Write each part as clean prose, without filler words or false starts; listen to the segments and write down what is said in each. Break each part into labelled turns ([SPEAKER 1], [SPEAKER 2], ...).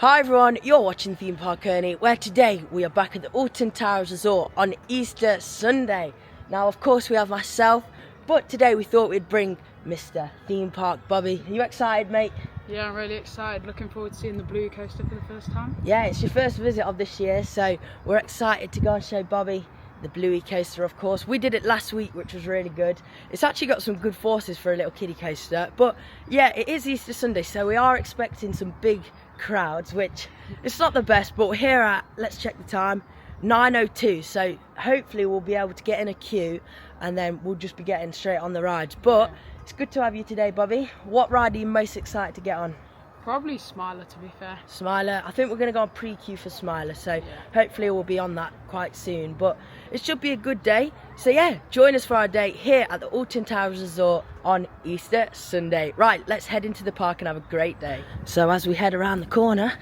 [SPEAKER 1] Hi everyone, you're watching Theme Park Ernie, where today we are back at the Alton Towers Resort on Easter Sunday. Now of course we have myself, but today we thought we'd bring Mr. Theme Park Bobby. Are you excited, mate?
[SPEAKER 2] Yeah, I'm really excited. Looking forward to seeing the Bluey coaster for the first time.
[SPEAKER 1] Yeah, it's your first visit of this year, so we're excited to go and show Bobby the Bluey coaster, of course. We did it last week, which was really good. It's actually got some good forces for a little kiddie coaster, but yeah, it is Easter Sunday, so we are expecting some big crowds, which it's not the best, but we're here at, let's check the time, 9:02, so hopefully we'll be able to get in a queue and then we'll just be getting straight on the rides. But it's good to have you today, Bobby. What ride are you most excited to get on?
[SPEAKER 2] Probably Smiler, to be fair.
[SPEAKER 1] Smiler. I think we're going to go on pre-queue for Smiler, so hopefully we'll be on that quite soon. But it should be a good day. So yeah, join us for our day here at the Alton Towers Resort on Easter Sunday. Right, let's head into the park and have a great day. So as we head around the corner,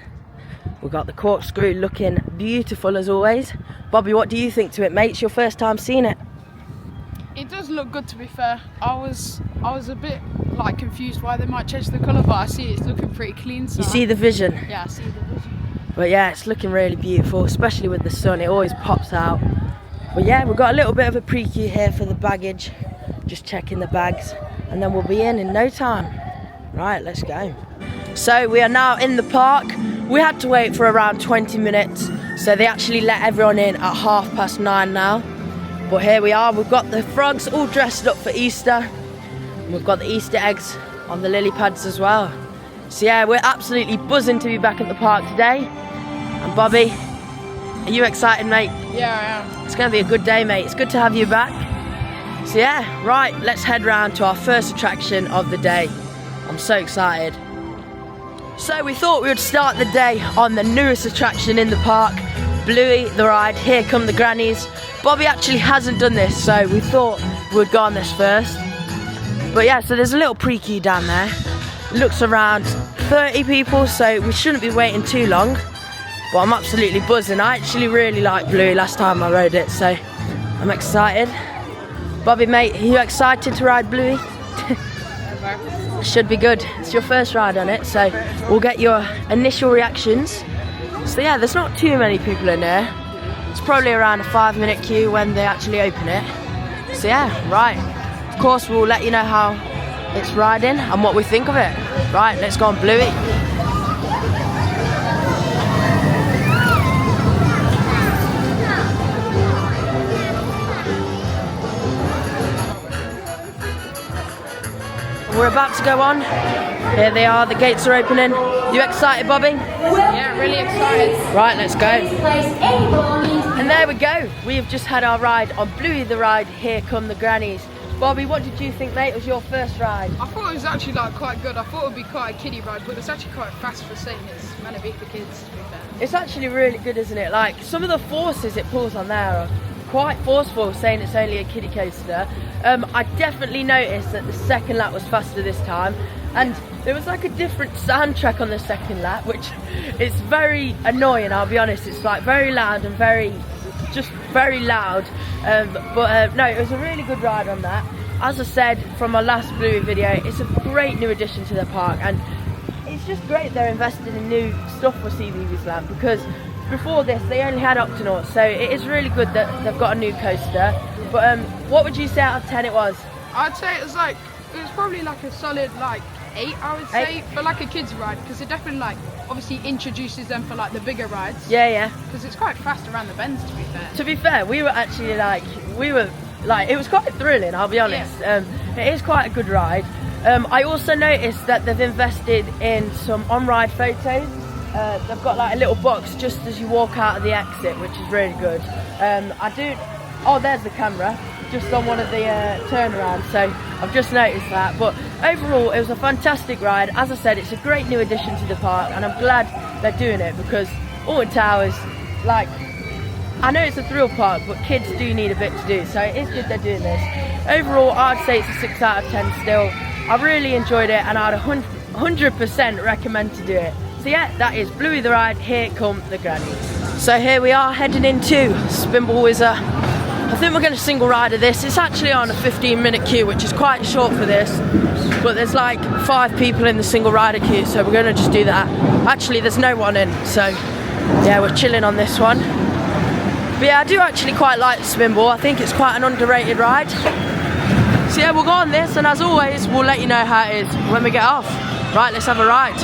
[SPEAKER 1] we've got the corkscrew looking beautiful as always. Bobby, what do you think to it, mate? It's your first time seeing it.
[SPEAKER 2] It does look good, to be fair. I was a bit like confused why they might change the colour, but I see it's looking pretty clean. So
[SPEAKER 1] you see the vision?
[SPEAKER 2] Yeah, I see the vision.
[SPEAKER 1] But yeah, it's looking really beautiful, especially with the sun. It always pops out. But yeah, we've got a little bit of a pre-queue here for the baggage. Just checking the bags, and then we'll be in no time. Right, let's go. So we are now in the park. We had to wait for around 20 minutes, so they actually let everyone in at 9:30 now. But here we are, we've got the frogs all dressed up for Easter. We've got the Easter eggs on the lily pads as well. So yeah, we're absolutely buzzing to be back at the park today. And Bobby, are you excited, mate?
[SPEAKER 2] Yeah, I am.
[SPEAKER 1] It's going to be a good day, mate. It's good to have you back. So yeah, right, let's head round to our first attraction of the day. I'm so excited. So we thought we would start the day on the newest attraction in the park, Bluey the ride, Here Come the Grannies. Bobby actually hasn't done this, so we thought we would go on this first. But yeah, so there's a little pre-queue down there. It looks around 30 people, so we shouldn't be waiting too long. But I'm absolutely buzzing. I actually really liked Bluey last time I rode it, so I'm excited. Bobby, mate, are you excited to ride Bluey? It should be good. It's your first ride on it, so we'll get your initial reactions. So yeah, there's not too many people in there. It's probably around a 5-minute queue when they actually open it. So yeah, right. Of course, we'll let you know how it's riding and what we think of it. Right, let's go on Bluey. We're about to go on. Here they are, the gates are opening. You excited, Bobby?
[SPEAKER 2] Yeah, really excited.
[SPEAKER 1] Right, let's go. And there we go. We have just had our ride on Bluey the ride, Here Come the Grannies. Bobby, what did you think, mate? It was your first ride.
[SPEAKER 2] I thought it was actually like quite good. I thought it would be quite a kiddie ride, but it's actually quite fast for saying it's meant to be for kids, to be fair.
[SPEAKER 1] It's actually really good, isn't it? Like, some of the forces it pulls on there are quite forceful, saying it's only a kiddie coaster. I definitely noticed that the second lap was faster this time, and there was like a different soundtrack on the second lap, which is very annoying, I'll be honest. It's like very loud and very loud, no, it was a really good ride on that. As I said from my last Bluey video, it's a great new addition to the park, and it's just great they're invested in new stuff for CBeebies Land, because before this they only had Octonauts, so it is really good that they've got a new coaster. But what would you say out of 10 it was?
[SPEAKER 2] I'd say it was probably like a solid 8, I would say, for like a kids ride, because it definitely obviously introduces them for like the bigger rides.
[SPEAKER 1] Yeah.
[SPEAKER 2] Because it's quite fast around the bends, to be fair.
[SPEAKER 1] To be fair, we were actually it was quite thrilling, I'll be honest. Yeah. It is quite a good ride. I also noticed that they've invested in some on-ride photos. They've got like a little box just as you walk out of the exit, which is really good. Oh, there's the camera, just on one of the turnarounds, so I've just noticed that. But overall, it was a fantastic ride. As I said, it's a great new addition to the park, and I'm glad they're doing it, because Alton Towers, I know it's a thrill park, but kids do need a bit to do, so it is good they're doing this. Overall, I'd say it's a 6 out of 10 still. I really enjoyed it, and I'd 100% recommend to do it. So yeah, that is Bluey the ride, Here Come the Grannies. So here we are heading into Spinball Wizard. I think we're going to single rider this. It's actually on a 15-minute queue, which is quite short for this, but there's like 5 people in the single rider queue, so we're going to just do that. Actually, there's no one in, so yeah, we're chilling on this one. But yeah, I do actually quite like the Spinball. I think it's quite an underrated ride. So yeah, we'll go on this, and as always, we'll let you know how it is when we get off. Right, let's have a ride.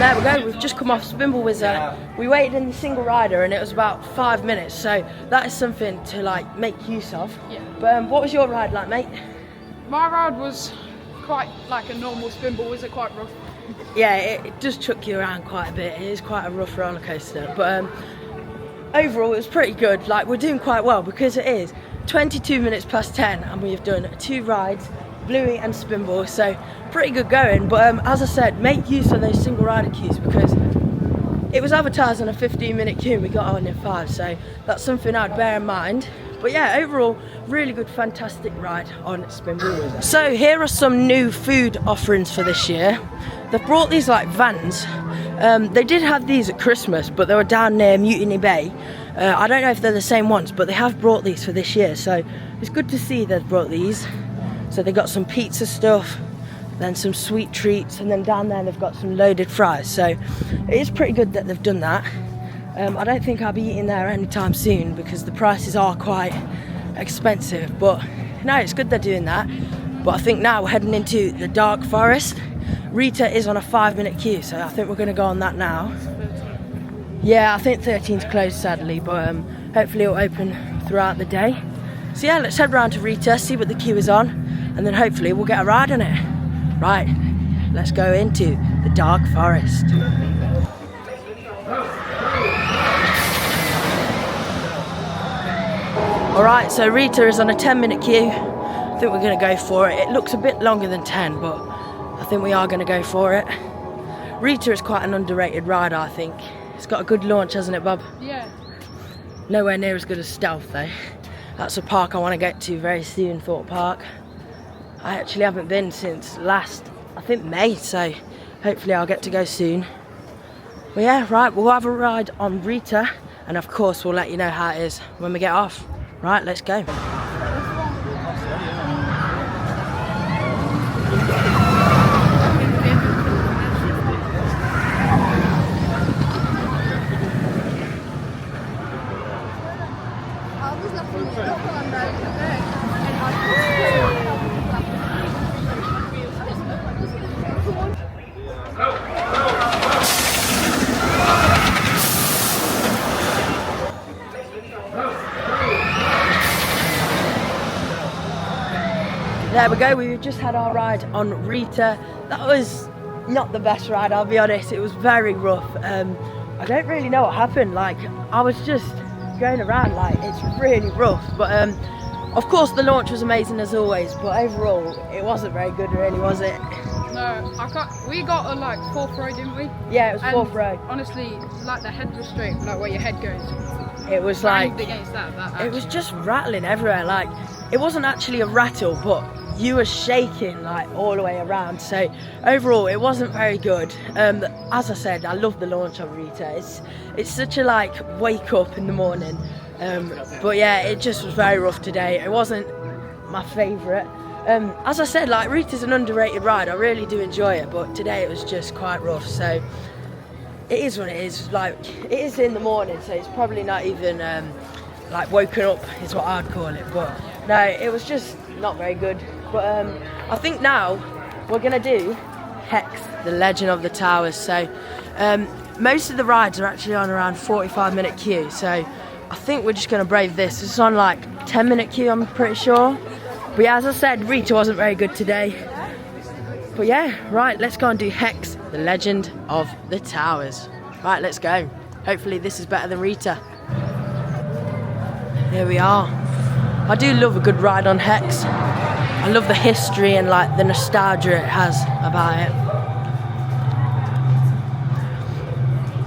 [SPEAKER 1] There we go, we've just come off Spinball Wizard. We waited in the single rider and it was about 5 minutes, so that is something to like make use of.
[SPEAKER 2] Yeah.
[SPEAKER 1] But what was your ride like, mate?
[SPEAKER 2] My ride was quite like a normal Spinball Wizard, quite rough.
[SPEAKER 1] Yeah, it does chuck you around quite a bit. It is quite a rough roller coaster, but overall it was pretty good. Like, we're doing quite well because it is 22 minutes past 10 and we have done 2 rides, Bluey and Spinball, so pretty good going. But as I said, make use of those single rider queues because it was advertised on a 15-minute queue and we got on in 5, so that's something I'd bear in mind. But yeah, overall, really good, fantastic ride on Spinball Wizard. So here are some new food offerings for this year. They've brought these like vans. They did have these at Christmas, but they were down near Mutiny Bay. I don't know if they're the same ones, but they have brought these for this year, so it's good to see they've brought these. So they got some pizza stuff, then some sweet treats, and then down there they've got some loaded fries. So it is pretty good that they've done that. I don't think I'll be eating there anytime soon because the prices are quite expensive, but no, it's good they're doing that. But I think now we're heading into the dark forest. Rita is on a 5-minute queue, so I think we're going to go on that now. Yeah, I think 13's closed sadly, but hopefully it'll open throughout the day. So yeah, let's head round to Rita, see what the queue is on, and then hopefully we'll get a ride on it. Right, let's go into the dark forest. Alright, so Rita is on a 10-minute queue. I think we're going to go for it. It looks a bit longer than 10, but I think we are going to go for it. Rita is quite an underrated ride, I think. It's got a good launch, hasn't it, Bob?
[SPEAKER 2] Yeah.
[SPEAKER 1] Nowhere near as good as Stealth, though. That's a park I want to get to very soon, Thorpe Park. I actually haven't been since last, I think May, so hopefully I'll get to go soon. But yeah, right, we'll have a ride on Rita, and of course we'll let you know how it is when we get off. Right, let's go. There we go, we just had our ride on Rita. That was not the best ride, I'll be honest. It was very rough. I don't really know what happened. Like, I was just going around, like, it's really rough. But of course the launch was amazing as always, but overall it wasn't very good really, was it?
[SPEAKER 2] No, we got a like 4th row, didn't we?
[SPEAKER 1] Yeah, it was 4th row.
[SPEAKER 2] Honestly, like the head was straight, like where your head goes.
[SPEAKER 1] It was like,
[SPEAKER 2] against that
[SPEAKER 1] it was just rattling everywhere. Like, it wasn't actually a rattle, but you were shaking like all the way around. So overall it wasn't very good. As I said, I love the launch on Rita. It's such a like wake up in the morning. But yeah, it just was very rough today. It wasn't my favourite. As I said, like, Rita's an underrated ride. I really do enjoy it, but today it was just quite rough. So it is what it is. Like, it is in the morning, so it's probably not even like woken up is what I'd call it. But no, it was just not very good. But I think now we're gonna do Hex, the Legend of the Towers. So most of the rides are actually on around 45-minute queue. So I think we're just gonna brave this. It's on like 10-minute queue, I'm pretty sure. But yeah, as I said, Rita wasn't very good today. But yeah, right, let's go and do Hex, the Legend of the Towers. Right, let's go. Hopefully this is better than Rita. Here we are. I do love a good ride on Hex. I love the history and like the nostalgia it has about it.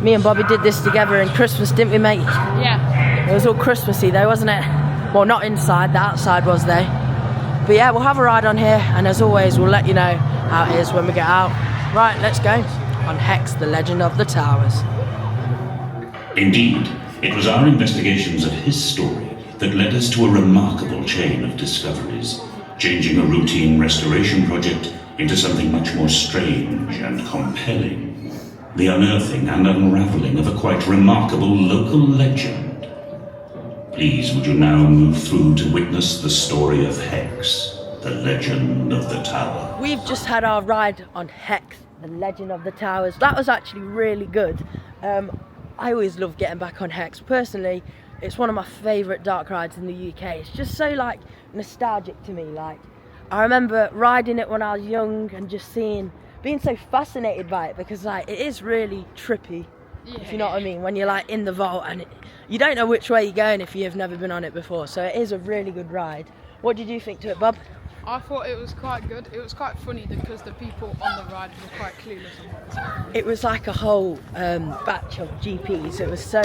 [SPEAKER 1] Me and Bobby did this together in Christmas, didn't we, mate?
[SPEAKER 2] Yeah.
[SPEAKER 1] It was all Christmassy though, wasn't it? Well, not inside, the outside was though. But yeah, we'll have a ride on here, and as always, we'll let you know how it is when we get out. Right, let's go on Hex, the Legend of the Towers.
[SPEAKER 3] Indeed, it was our investigations of his story that led us to a remarkable chain of discoveries, changing a routine restoration project into something much more strange and compelling. The unearthing and unraveling of a quite remarkable local legend. Please, would you now move through to witness the story of Hex, the Legend of the Tower.
[SPEAKER 1] We've just had our ride on Hex, the Legend of the Towers. That was actually really good. I always love getting back on Hex. Personally, it's one of my favourite dark rides in the UK. It's just so like nostalgic to me. Like, I remember riding it when I was young and just being so fascinated by it, because like it is really trippy, if you know what I mean, when you're like in the vault and you don't know which way you're going if you've never been on it before. So it is a really good ride. What did you think to it, Bob?
[SPEAKER 2] I thought it was quite good. It was quite funny because the people on the ride were quite clueless.
[SPEAKER 1] It was like a whole batch of GPs. It was so,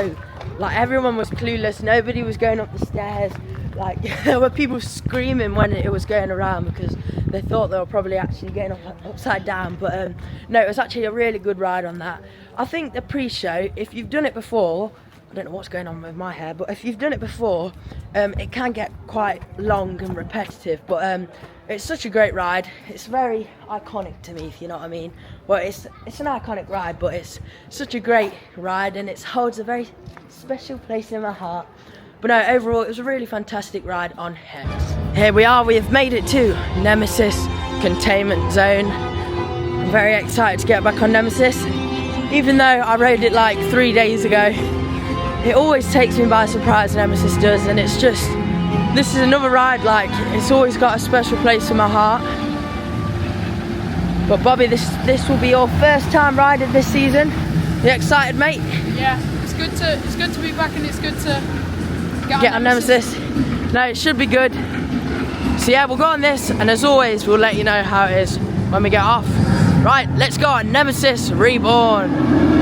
[SPEAKER 1] like, everyone was clueless. Nobody was going up the stairs. Like, there were people screaming when it was going around because they thought they were probably actually going upside down. But no, it was actually a really good ride on that. I think the pre-show, if you've done it before, I don't know what's going on with my hair, but if you've done it before, it can get quite long and repetitive, but it's such a great ride. It's very iconic to me, if you know what I mean. Well, it's an iconic ride, but it's such a great ride, and it holds a very special place in my heart. But no, overall, it was a really fantastic ride on Hex. Here we are, we have made it to Nemesis Containment Zone. I'm very excited to get back on Nemesis. Even though I rode it like 3 days ago, it always takes me by surprise, Nemesis does, and it's just, this is another ride, like, it's always got a special place in my heart. But Bobby, this will be your first time riding this season. You excited, mate?
[SPEAKER 2] Yeah, it's good to be back, and it's good to
[SPEAKER 1] get on Nemesis. No, it should be good. So yeah, we'll go on this, and as always, we'll let you know how it is when we get off. Right, let's go on Nemesis Reborn.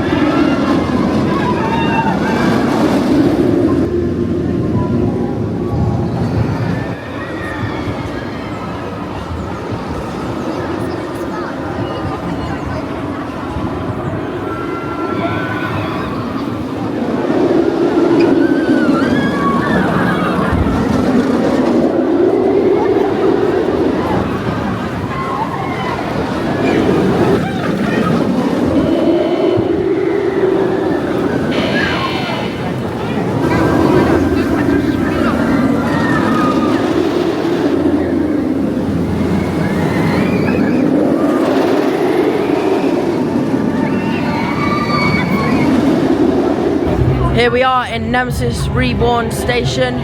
[SPEAKER 1] Here we are in Nemesis Reborn station.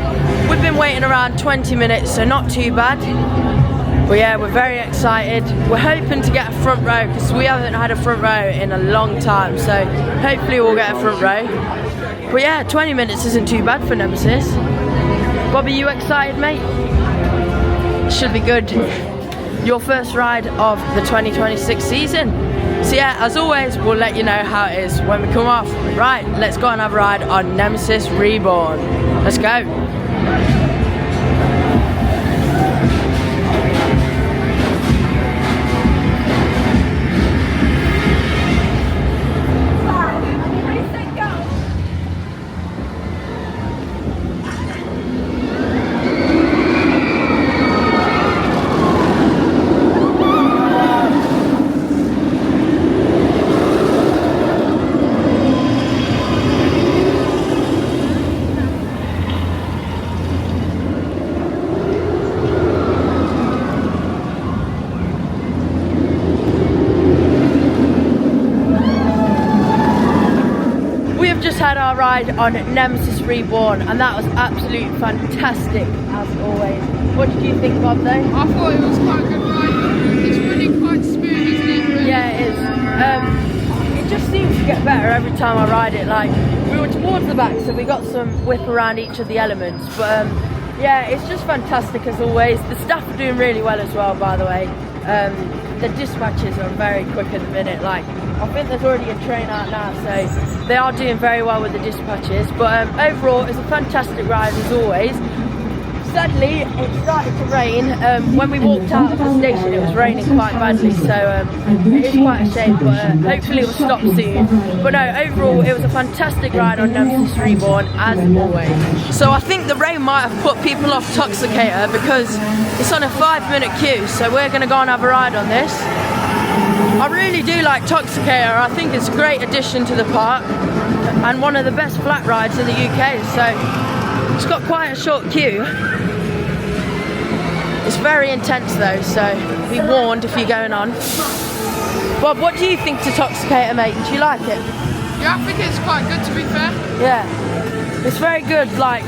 [SPEAKER 1] We've been waiting around 20 minutes, so not too bad. But yeah, we're very excited. We're hoping to get a front row because we haven't had a front row in a long time, so hopefully we'll get a front row. But yeah, 20 minutes isn't too bad for Nemesis. Bobby, you excited, mate? Should be good. Your first ride of the 2026 season. So yeah, as always, we'll let you know how it is when we come off. Right, let's go and have a ride on Nemesis Reborn. Let's go. Had our ride on Nemesis Reborn, and that was absolutely fantastic as always. What did you think, Bob, though?
[SPEAKER 2] I thought it was quite a good ride. It's running quite smooth, isn't it? Really?
[SPEAKER 1] Yeah, it is. It just seems to get better every time I ride it. Like, we were towards the back, so we got some whip around each of the elements, but yeah, it's just fantastic as always. The staff are doing really well as well, by the way. The dispatches are very quick at the minute. Like, I think there's already a train out now, so they are doing very well with the dispatches. But overall, it's a fantastic ride as always. sadly, it started to rain. When we walked out of the station, it was raining quite badly, so it is quite a shame, but hopefully it will stop soon. But no, overall, it was a fantastic ride on Nemesis Reborn, as always. So I think the rain might have put people off Toxicator because it's on a 5-minute queue, so we're going to go and have a ride on this. I really do like Toxicator. I think it's a great addition to the park and one of the best flat rides in the UK, so it's got quite a short queue. It's very intense though, so be warned if you're going on. Bob, what do you think to Toxicator, mate? Do you like it?
[SPEAKER 2] Yeah, I think it's quite good, to be fair.
[SPEAKER 1] Yeah, it's very good. Like,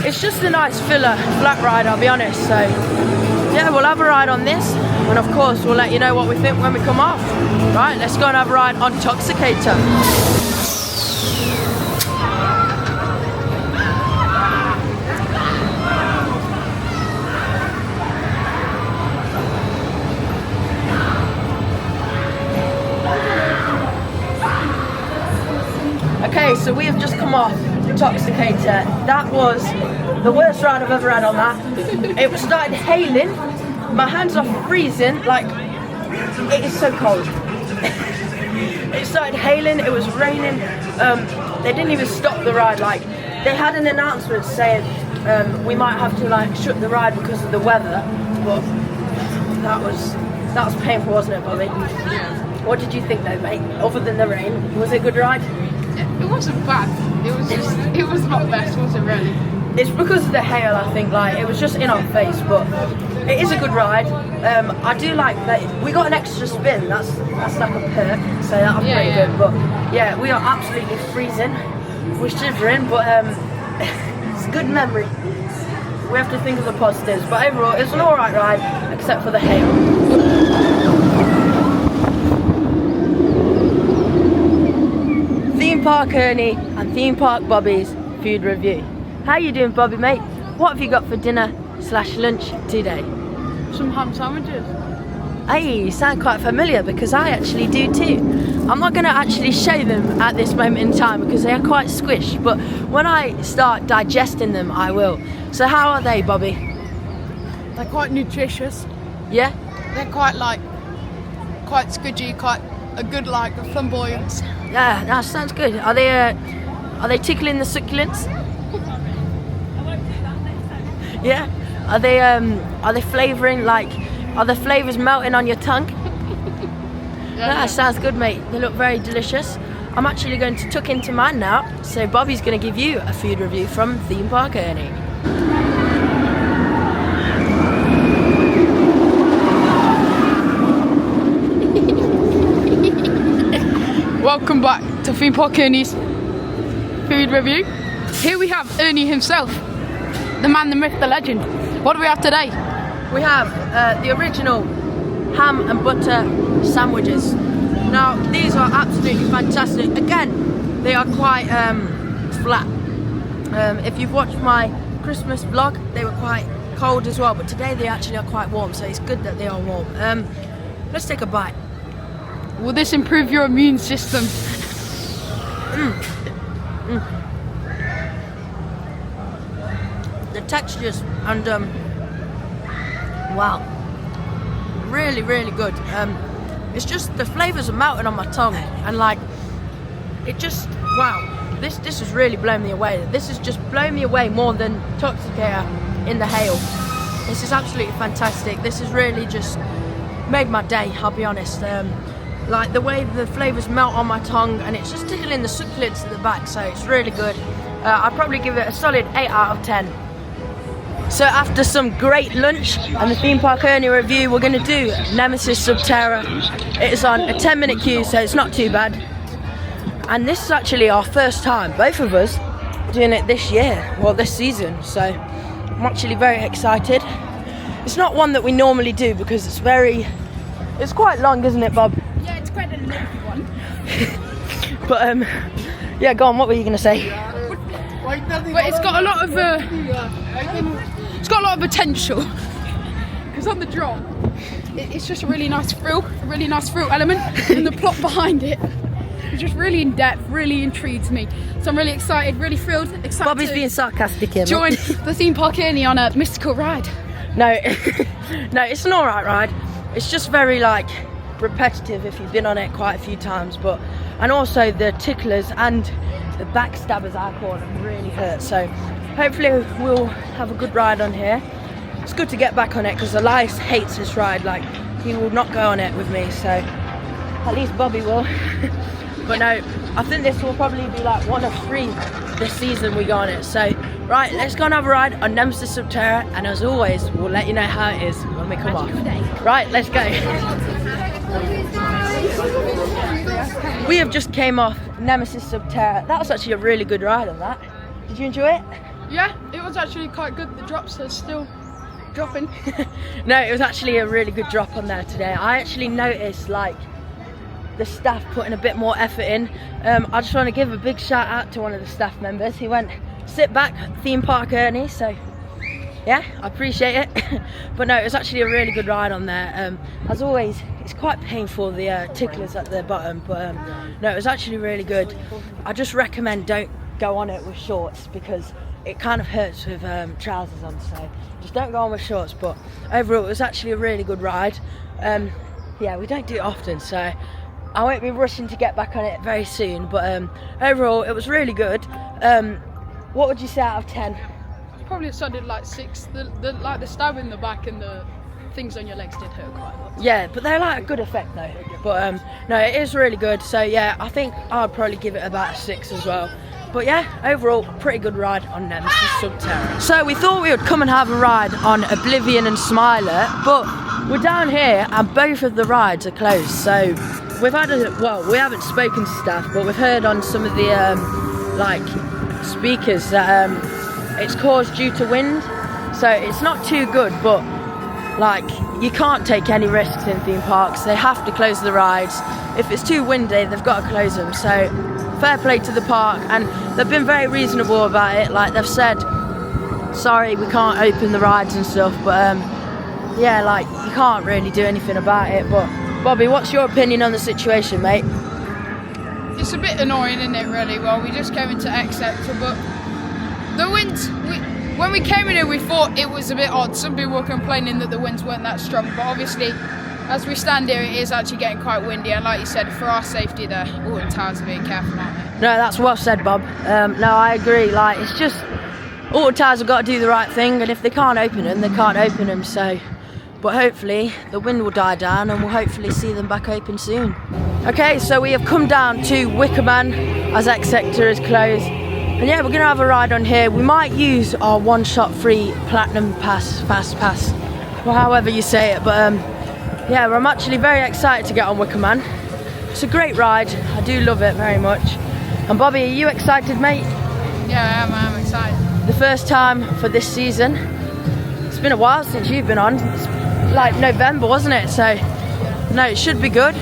[SPEAKER 1] it's just a nice filler flat ride, I'll be honest. So yeah, we'll have a ride on this, and of course we'll let you know what we think when we come off. Right, let's go and have a ride on Toxicator. Okay, so we have just come off Toxicator. That was the worst ride I've ever had on that. It started hailing, my hands are freezing, like, it is so cold. It started hailing, it was raining, they didn't even stop the ride, like, they had an announcement saying we might have to like shut the ride because of the weather, but that was painful, wasn't it, Bobby? What did you think though, mate, other than the rain? Was it a good ride?
[SPEAKER 2] It wasn't bad. It was not best, was it really?
[SPEAKER 1] It's because of the hail, I think. Like, it was just in our face, but it is a good ride. I do like that we got an extra spin. That's like a perk, so that's pretty good. But yeah, we are absolutely freezing. We're shivering, but it's a good memory. We have to think of the positives. But overall, it's an alright ride, except for the hail. Theme Park Ernie and Theme Park Bobby's food review. How you doing, Bobby, mate? What have you got for dinner/lunch today?
[SPEAKER 2] Some ham sandwiches.
[SPEAKER 1] Hey, you sound quite familiar because I actually do too. I'm not going to actually show them at this moment in time because they are quite squished, but when I start digesting them, I will. So how are they, Bobby?
[SPEAKER 2] They're quite nutritious.
[SPEAKER 1] Yeah?
[SPEAKER 2] They're quite squidgy, quite a good like flamboyance.
[SPEAKER 1] Yeah, that sounds good. Are they tickling the succulents? Yeah. Are they flavouring, like, are the flavours melting on your tongue? Yeah, sounds good, mate. They look very delicious. I'm actually going to tuck into mine now, so Bobby's going to give you a food review from Theme Park Ernie.
[SPEAKER 2] Welcome back to Theme Park Ernie's food review. Here we have Ernie himself, the man, the myth, the legend. What do we have today?
[SPEAKER 1] We have the original ham and butter sandwiches. Now, these are absolutely fantastic. Again, they are quite flat. If you've watched my Christmas vlog, they were quite cold as well, but today they actually are quite warm, so it's good that they are warm. Let's take a bite.
[SPEAKER 2] Will this improve your immune system?
[SPEAKER 1] The textures and wow, really good. It's just the flavours are melting on my tongue, and like, it just, wow, this has really blown me away. This has just blown me away more than Toxicator in the hail. This is absolutely fantastic. This has really just made my day, I'll be honest. Like the way the flavours melt on my tongue, and it's just tickling the succulents at the back, so it's really good. I'd probably give it a solid 8 out of 10. So after some great lunch and the Theme Park Ernie review, we're going to do Nemesis Sub-Terra. It is on a 10-minute queue, so it's not too bad. And this is actually our first time, both of us, doing it this year, well, this season, so I'm actually very excited. It's not one that we normally do because it's quite long, isn't it, Bob?
[SPEAKER 2] Yeah, it's quite a lengthy one.
[SPEAKER 1] But yeah, go on, what were you going to say?
[SPEAKER 2] But it's got a lot of potential. Because on the drop, it's just a really nice thrill element, and the plot behind it. It's just really in depth, really intrigues me. So I'm really excited, really thrilled, excited.
[SPEAKER 1] Bobby's being sarcastic here.
[SPEAKER 2] Join the theme park Ernie on a mystical ride.
[SPEAKER 1] No, no, it's an alright ride. It's just very like repetitive if you've been on it quite a few times, and also the ticklers and the backstabbers, I call them, really hurt. So hopefully we'll have a good ride on here. It's good to get back on it because Elias hates this ride. Like, he will not go on it with me, so at least Bobby will. But no, I think this will probably be like one of 3 this season we go on it. So right, let's go and have a ride on Nemesis Sub-Terra, and as always we'll let you know how it is when we come off. Right, let's go. We have just came off Nemesis Sub-Terra. That was actually a really good ride on that. Did you enjoy it?
[SPEAKER 2] Yeah, it was actually quite good. The drops are still dropping.
[SPEAKER 1] No, it was actually a really good drop on there today. I actually noticed like the staff putting a bit more effort in. I just want to give a big shout out to one of the staff members. He went, sit back, theme park Ernie, so yeah, I appreciate it. But no, it was actually a really good ride on there. As always, it's quite painful, the ticklers at the bottom, but no, it was actually really good. I just recommend don't go on it with shorts because it kind of hurts with trousers on, so just don't go on with shorts. But overall it was actually a really good ride. Yeah, we don't do it often, so I won't be rushing to get back on it very soon, but overall it was really good. What would you say out of 10?
[SPEAKER 2] Probably it sounded like 6. Like the stab in the back and the things on your legs did hurt quite a lot.
[SPEAKER 1] Yeah, but they're like a good effect though. But no, it is really good. So yeah, I think I'd probably give it about a 6 as well. But yeah, overall, pretty good ride on Nemesis Sub-Terra. So we thought we would come and have a ride on Oblivion and Smiler, but we're down here and both of the rides are closed. So we've had we haven't spoken to staff, but we've heard on some of the like speakers that it's caused due to wind. So it's not too good, but like you can't take any risks in theme parks. They have to close the rides. If it's too windy, they've got to close them. So fair play to the park, and they've been very reasonable about it. Like they've said, sorry, we can't open the rides and stuff, but yeah, like you can't really do anything about it. But Bobby, what's your opinion on the situation, mate?
[SPEAKER 2] It's a bit annoying, isn't it, really? Well, we just came into X sector, but the winds, when we came in here, we thought it was a bit odd. Some people were complaining that the winds weren't that strong, but obviously, as we stand here, it is actually getting quite windy, and like you said, for our safety, the Alton Towers are being careful, aren't they?
[SPEAKER 1] No, that's well said, Bob. No, I agree. Like, it's just Alton Towers have got to do the right thing, and if they can't open them, they can't open them. So, but hopefully the wind will die down, and we'll hopefully see them back open soon. Okay, so we have come down to Wickerman as X sector is closed. And yeah, we're going to have a ride on here. We might use our one-shot free platinum pass, fast pass, or however you say it. But yeah, I'm actually very excited to get on Wickerman. It's a great ride. I do love it very much. And Bobby, are you excited, mate?
[SPEAKER 2] Yeah, I'm excited.
[SPEAKER 1] The first time for this season. It's been a while since you've been on. It's like November, wasn't it? So, no, it should be good.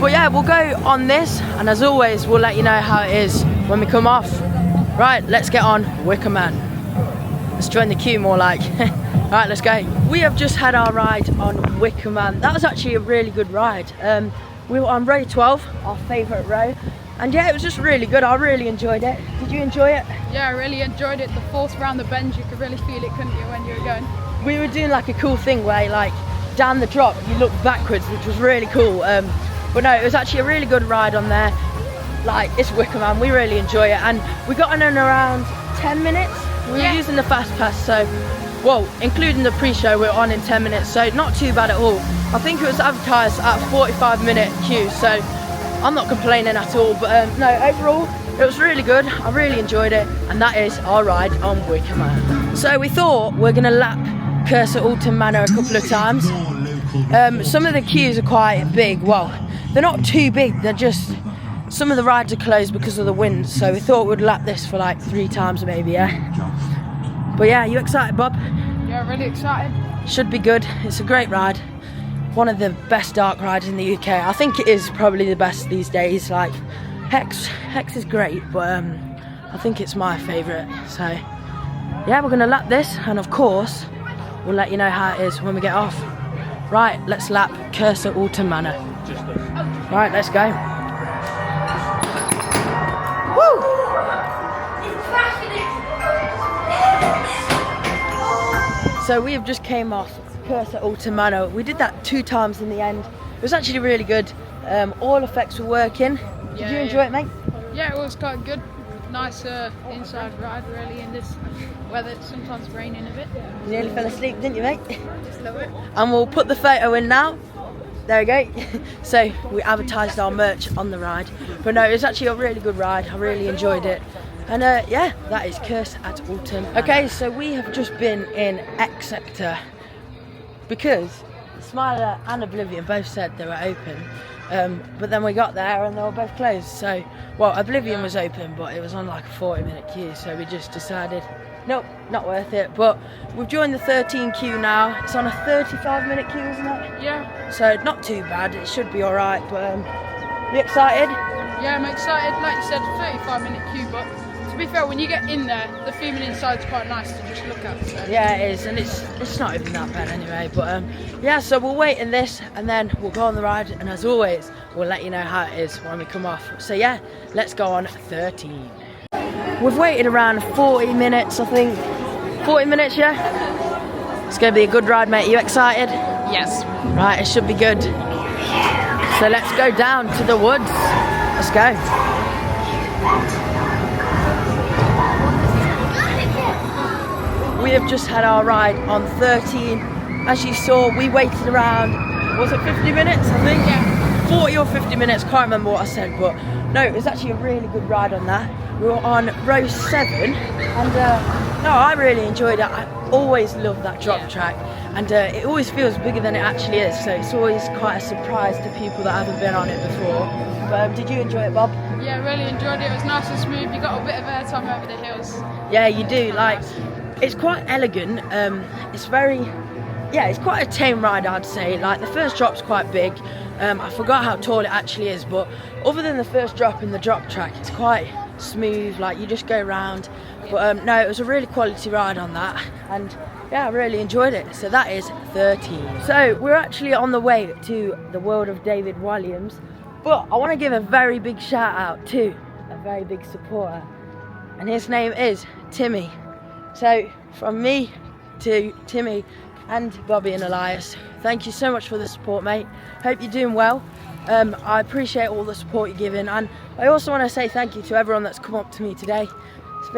[SPEAKER 1] But yeah, we'll go on this. And as always, we'll let you know how it is when we come off. Right, let's get on Wickerman. Let's join the queue more like. Right, let's go. We have just had our ride on Wickerman. That was actually a really good ride. We were on row 12, our favourite row. And yeah, it was just really good. I really enjoyed it. Did you enjoy it?
[SPEAKER 2] Yeah, I really enjoyed it. The fourth round the bend, you could really feel it, couldn't you, when you were going?
[SPEAKER 1] We were doing like a cool thing where like down the drop, you look backwards, which was really cool. But no, it was actually a really good ride on there. Like, it's Wickerman, we really enjoy it, and we got on in around 10 minutes. We were using the fast pass, so, well, including the pre-show, we were on in 10 minutes, so not too bad at all. I think it was advertised at a 45-minute queue, so I'm not complaining at all, but no, overall, it was really good. I really enjoyed it, and that is our ride on Wickerman. So we thought we're gonna lap Cursor Alton Manor a couple of times. Some of the queues are quite big. Well, they're not too big, they're just, some of the rides are closed because of the wind, so we thought we'd lap this for like 3 times maybe, yeah? But yeah, you excited, Bob?
[SPEAKER 2] Yeah, really excited.
[SPEAKER 1] Should be good. It's a great ride. One of the best dark rides in the UK. I think it is probably the best these days. Like, Hex is great, but I think it's my favourite. So yeah, we're gonna lap this, and of course, we'll let you know how it is when we get off. Right, let's lap Cursor Alton Manor. Right, let's go. So we have just came off Curse at Alton Manor. We did that 2 times in the end. It was actually really good. All effects were working. Did you enjoy it, mate?
[SPEAKER 2] Yeah, it was quite good. Nice inside ride, really, in this weather. It's sometimes raining a bit.
[SPEAKER 1] You nearly fell asleep, didn't you, mate?
[SPEAKER 2] Just a little bit.
[SPEAKER 1] And we'll put the photo in now. There we go. So we advertised our merch on the ride. But no, it was actually a really good ride. I really enjoyed it. And yeah, that is Curse at Alton. Okay, so we have just been in X Sector because Smiler and Oblivion both said they were open. But then we got there and they were both closed. So, well, Oblivion was open, but it was on like a 40-minute queue. So we just decided, nope, not worth it. But we've joined the 13 queue now. It's on a 35-minute queue, isn't it?
[SPEAKER 2] Yeah.
[SPEAKER 1] So not too bad. It should be all right. But you excited?
[SPEAKER 2] Yeah, I'm excited. Like you said, 35-minute queue, but to be fair, when you get in there, the feeling inside's quite nice to just look at. So.
[SPEAKER 1] Yeah, it is, and it's not even that bad anyway. But yeah, so we'll wait in this, and then we'll go on the ride. And as always, we'll let you know how it is when we come off. So yeah, let's go on 13. We've waited around 40 minutes, I think. 40 minutes, yeah. It's gonna be a good ride, mate. Are you excited?
[SPEAKER 2] Yes.
[SPEAKER 1] Right, it should be good. So let's go down to the woods. Let's go. We have just had our ride on 13. As you saw, we waited around, was it 50 minutes, I think?
[SPEAKER 2] Yeah.
[SPEAKER 1] 40 or 50 minutes, can't remember what I said, but no, it was actually a really good ride on that. We were on row 7, and no, I really enjoyed it. I always love that drop track, and it always feels bigger than it actually is, so it's always quite a surprise to people that haven't been on it before. But did you enjoy it, Bob?
[SPEAKER 2] Yeah, really enjoyed it. It was nice and smooth. You got a bit of airtime over the hills.
[SPEAKER 1] Yeah, you do. Like, it's quite elegant. It's very, yeah, it's quite a tame ride, I'd say. Like, the first drop's quite big. I forgot how tall it actually is, but other than the first drop in the drop track, it's quite smooth. Like, you just go around. But no, it was a really quality ride on that, and yeah, I really enjoyed it. So that is 13. So we're actually on the way to the world of David Williams, but I want to give a very big shout out to a very big supporter, and his name is Timmy. So from me to Timmy and Bobby and Elias, thank you so much for the support, mate. Hope you're doing well. I appreciate all the support you're giving, and I also want to say thank you to everyone that's come up to me today. It's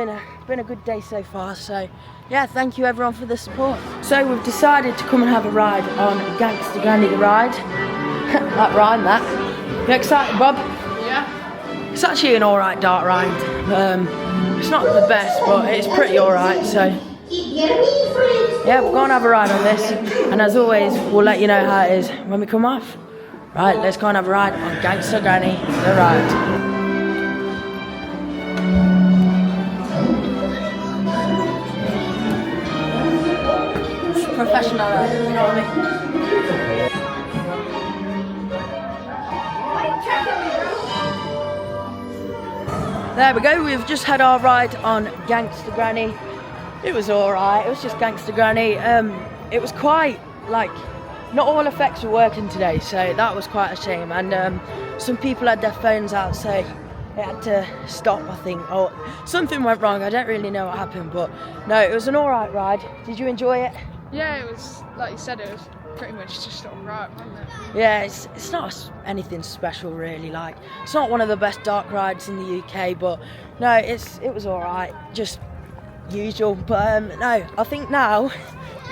[SPEAKER 1] been a good day so far, so yeah, thank you everyone for the support. So we've decided to come and have a ride on Gangster Granny the ride. That rhyme, that. You excited, Bob?
[SPEAKER 2] Yeah.
[SPEAKER 1] It's actually an alright dark ride. It's not the best, but it's pretty alright, so yeah, we're going to have a ride on this, and as always, we'll let you know how it is when we come off. Right, let's go and have a ride on Gangster Granny the ride. Professional ride, you know what I mean? There we go, we've just had our ride on Gangster Granny. It was alright, it was just Gangster Granny. It was quite, like, not all effects were working today, so that was quite a shame. And some people had their phones out, so they had to stop, I think. Or something went wrong, I don't really know what happened, but no, it was an alright ride. Did you enjoy it?
[SPEAKER 2] Yeah, it was, like you said, it was pretty much just alright, wasn't it?
[SPEAKER 1] Yeah, it's not anything special really. Like, it's not one of the best dark rides in the UK, but no, it was alright, just usual. But no, I think now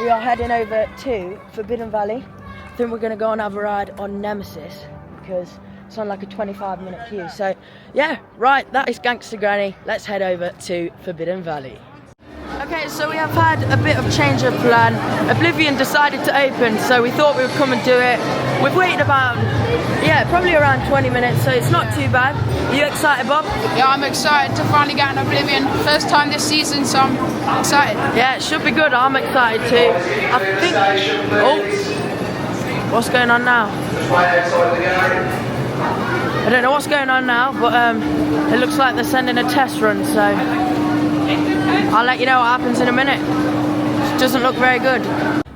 [SPEAKER 1] we are heading over to Forbidden Valley. I think we're going to go and have a ride on Nemesis because it's on like a 25-minute queue. So yeah, right, that is Gangster Granny. Let's head over to Forbidden Valley. Okay, so we have had a bit of change of plan. Oblivion decided to open, so we thought we would come and do it. We've waited about, yeah, probably around 20 minutes, so it's not too bad. Are you excited, Bob?
[SPEAKER 2] Yeah, I'm excited to finally get an Oblivion. First time this season, so I'm excited.
[SPEAKER 1] Yeah, it should be good. I'm excited too. I think, oh, what's going on now? I don't know what's going on now, but it looks like they're sending a test run, so I'll let you know what happens in a minute. It doesn't look very good.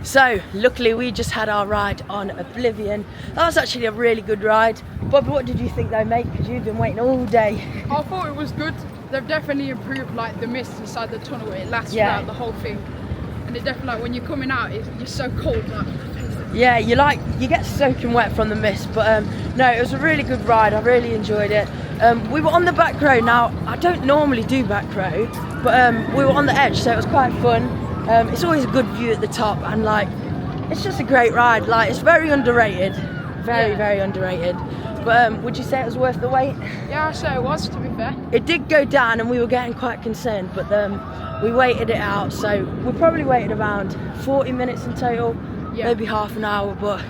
[SPEAKER 1] So, luckily we just had our ride on Oblivion. That was actually a really good ride. Bobby, what did you think though, mate? Because you've been waiting all day.
[SPEAKER 2] I thought it was good. They've definitely improved like the mist inside the tunnel. It lasts
[SPEAKER 1] Yeah.
[SPEAKER 2] throughout the whole thing. and it definitely, like, when you're coming out, you're so cold. Like,
[SPEAKER 1] yeah, you get soaking wet from the mist, but no, it was a really good ride. I really enjoyed it. We were on the back row. Now, I don't normally do back row, but we were on the edge, so it was quite fun. It's always a good view at the top, and like, it's just a great ride. Like, it's very underrated, very underrated. But would you say it was worth the wait?
[SPEAKER 2] Yeah, I'd say it was, to be fair.
[SPEAKER 1] It did go down, and we were getting quite concerned, but we waited it out. So we probably waited around 40 minutes in total, maybe half an hour, but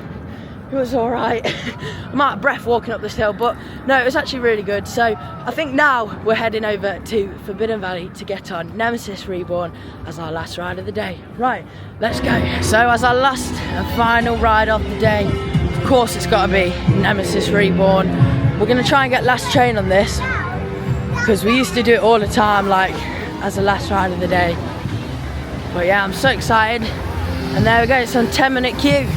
[SPEAKER 1] it was all right. I'm out of breath walking up this hill, but no, it was actually really good. So I think now we're heading over to Forbidden Valley to get on Nemesis Reborn as our last ride of the day. Right, let's go. So as our last and final ride of the day, of course it's got to be Nemesis Reborn. We're going to try and get last train on this, because we used to do it all the time, like as the last ride of the day. But yeah, I'm so excited. And there we go, it's on 10-minute queue.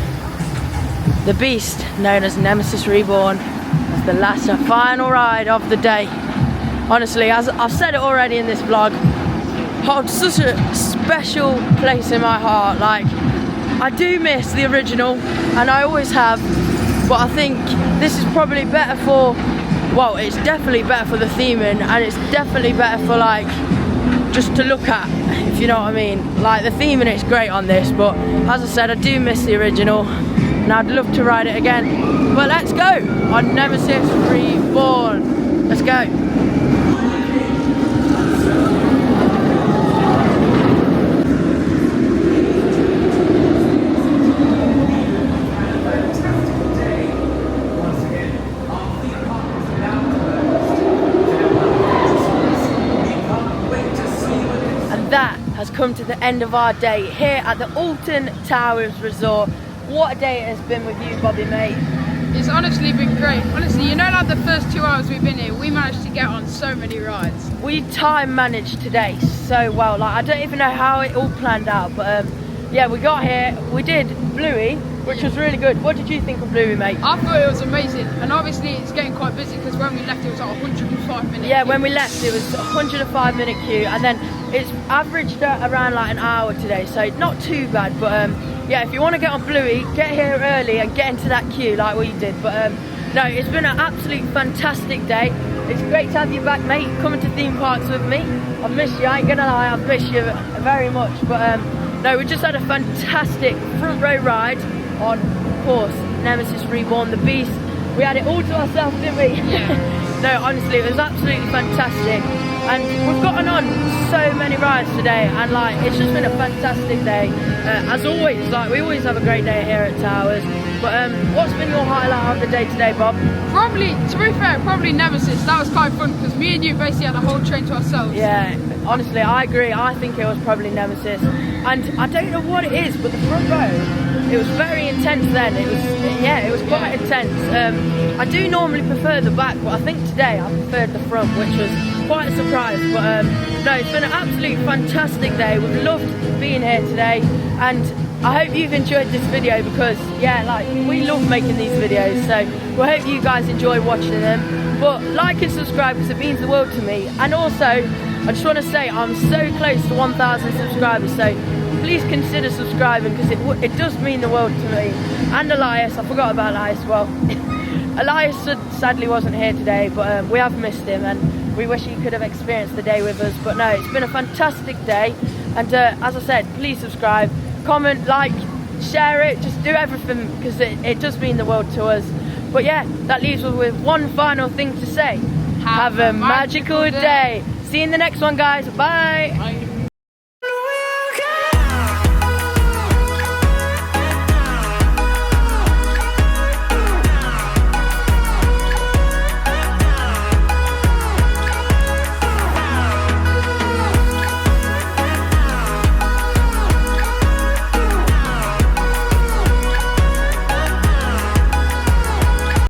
[SPEAKER 1] The beast known as Nemesis Reborn is the last and final ride of the day. Honestly, as I've said it already in this vlog, holds such a special place in my heart. Like, I do miss the original, and I always have, but I think this is probably better for, well, it's definitely better for the theming, and it's definitely better for, like, just to look at, if you know what I mean. Like, the theming is great on this, but as I said, I do miss the original, and I'd love to ride it again. But let's go on Nemesis Reborn. Let's go. That has come to the end of our day here at the Alton Towers Resort. What a day it has been with you, Bobby, mate.
[SPEAKER 2] It's honestly been great. Honestly, you know, like the first 2 hours we've been here, we managed to get on so many rides.
[SPEAKER 1] We time managed today so well. Like, I don't even know how it all planned out, but yeah, we got here, we did Bluey, which was really good. What did you think of Bluey, mate?
[SPEAKER 2] I thought it was amazing, and obviously it's getting quite busy because when we left it was like 105 minutes.
[SPEAKER 1] Yeah, when we left it was 105-minute queue, and then it's averaged around like an hour today, so not too bad. But yeah, if you want to get on Bluey, get here early and get into that queue like we did. But no, it's been an absolute fantastic day. It's great to have you back, mate, coming to theme parks with me. I've missed you, I ain't gonna lie, I've missed you very much. But no, we just had a fantastic front row ride on, of course, Nemesis Reborn, the beast. We had it all to ourselves, didn't we?
[SPEAKER 2] Yeah.
[SPEAKER 1] No, honestly, it was absolutely fantastic. And we've gotten on so many rides today, and like, it's just been a fantastic day. As always, like, we always have a great day here at Towers. But what's been your highlight of the day today, Bob?
[SPEAKER 2] Probably, to be fair, probably Nemesis. That was quite fun because me and you basically had a whole train to ourselves.
[SPEAKER 1] Yeah, honestly, I agree. I think it was probably Nemesis. And I don't know what it is, but the front row, it was very intense then. It was, yeah, it was quite intense. I do normally prefer the back, but I think today I preferred the front, which was quite a surprise. But no, it's been an absolutely fantastic day. We've loved being here today, and I hope you've enjoyed this video because, yeah, like, we love making these videos, so we hope you guys enjoy watching them. But like and subscribe because it means the world to me. And also, I just want to say I'm so close to 1,000 subscribers, so please consider subscribing because it does mean the world to me. And Elias, I forgot about Elias. Well, Elias sadly wasn't here today, but we have missed him, and we wish he could have experienced the day with us. But no, it's been a fantastic day, and as I said, please subscribe, comment, like, share it, just do everything because it does mean the world to us. But yeah, that leaves us with one final thing to say. Have a magical day. See you in the next one, guys. Bye.
[SPEAKER 2] Bye.